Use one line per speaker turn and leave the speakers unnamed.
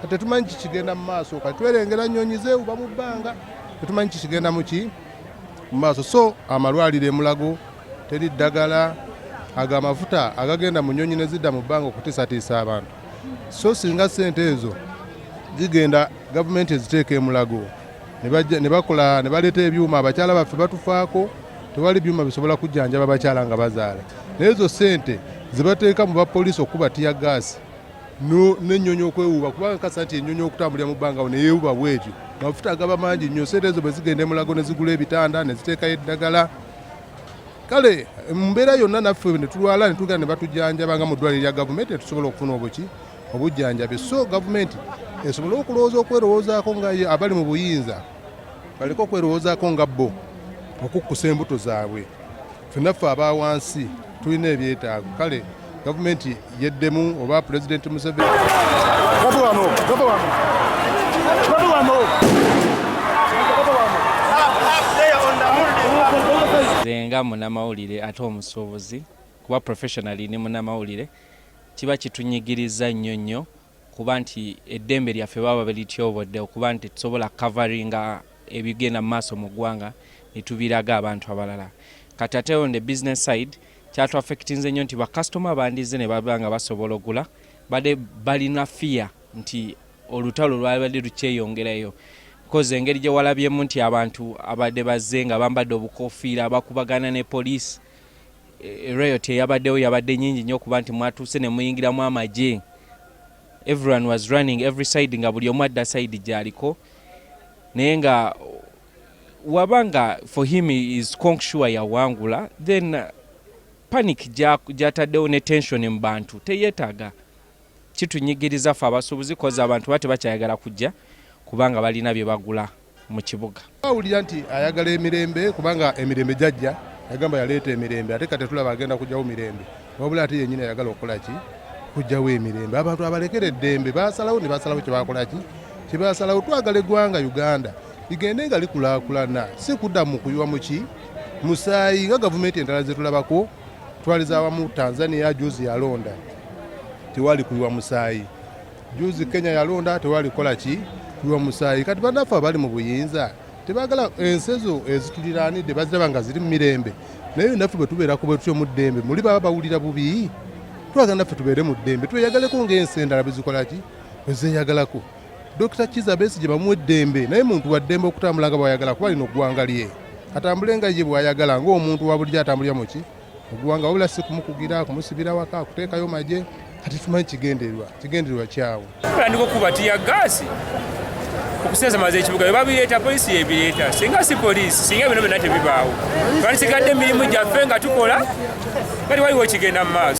kati tumanyi kigenda mu maaso kati twerengera nnyonyi zeewuba mu bbanga tetumanyi kigenda mu maaso so amalwaliro e Mulago teri ddagala ago amafuta agagenda mu nnyonyi ne zidda mu bbanga okutiisatiisa abantu so singa ssente ezo zigenda gavumenti eziteeka e Mulago ne bakola ne baleeta ebyuma abakyala baffe batufaako tewali byuma bisobola kujjanjaba abakyala nga bazaala naye ezo ssente zibateeka mu bapoliisi okuba tiya gaasi n'ennyonyi okwewuuba kubanga nkasa nti ennyonyi okutambulira mu bbanga ne yeewuba bwetyo amafuta agaba mangi nnyo ssente ezo bwe zigenda e Mulago ne zigula ebitanda ne ziteekayo eddagala kale mu mbeera yonna naffe ne tulwala ne tugenda ne batujjanjaba nga mu ddwaliro lya gavumenti ne tusobola okufuna obujjanjabi so gavumenti esobole okulowooza okwerowoozaako nga abali mu buyinza baleke okwerowoozaako nga bo okukkusa embuto zaabwe ffennaffe aba wansi tulina ebyetaago kale gavumenti yeddemu oba pulezidenti Museveni
nga munnamawulire ate omusuubuzi kuba professionally ne munnamawulire kiba kitunyigiriza nnyo kuba nti eddembe lyaffe baba balityobodde okuba nti tusobola coveringa ebigenda mu maaso mu ggwanga ne tubiraga abantu abalala kati ate on the business side kyatu affectinze nnyo nti bakasitoma bandize ne baba nga basobola ogula badde balina fear nti olutalo lwabadde lukyeyongerayo koze engeri gye walabyemu nti abantu abadde bazze nga bambadde obukofiira abakubagana ne poliisi riot eyabaddewo yabadde nnyingi nnyo okuba nti mwatuuse ne muyingiramu amagye everyone was running every side nga buli omu adda side gyaliko naye nga wabanga for him is sure yawangula then panic gyataddewo ne tension mu bantu teyeetaaga kitunyigiriza ffe abasuubuzi koza abantu bate bakyayagala kujja kubanga balina bye bagula mu kibuga
awulira nti ayagala emirembe kubanga emirembe jajja yagamba yaleeta emirembe ate kati tulaba agenda kujjawo mirembe wabula ate yennyini ayagala okukola ki kujjawo emirembe abantu abalekera eddembe basalawo ne basalawo kyebakola ki kyebasalawo twagala eggwanga Uganda ligende nga likulaakulana si kudda mu kuyiwa muki musaayi nga gavumenti endala zetulabako twaliza awamu Tanzania juzi yalonda tewali kuyiwa musaayi juzi Kenya yalonda tewali kola ki kuyiwa musaayi kati bannaffe abali mu buyinza tebagala ensezo ezituliraanidde baziraba nga ziri mu mirembe naye naffe bwe tubeerako bwe tutyo mu ddembe muli baba bawulira bubi twagala naffe tubeere mu ddembe tweyagaleko ng'ensi endala bezikola ki ezeeyagalako Dr. Kizza Besigye bamuwa eddembe naye muntu wa ddembe okutambula nga bw'ayagala kuba lino oggwanga lye atambule nga ye bw'ayagala ng'omuntu wa bulijjo atambulira mu ki oggwanga wabula si kumukugira kumusibira waka kuteekayo magye kati tumanyi kigendererwa kyawo
ndiko kuba tiya gaasi okuseza maze ekibuga babireeta poliisi yebireeta singa si poliisi singa bino byonna tebibaawo twandisigadde emirimu gyaffe nga tukola kati waliwo kigenda mu maaso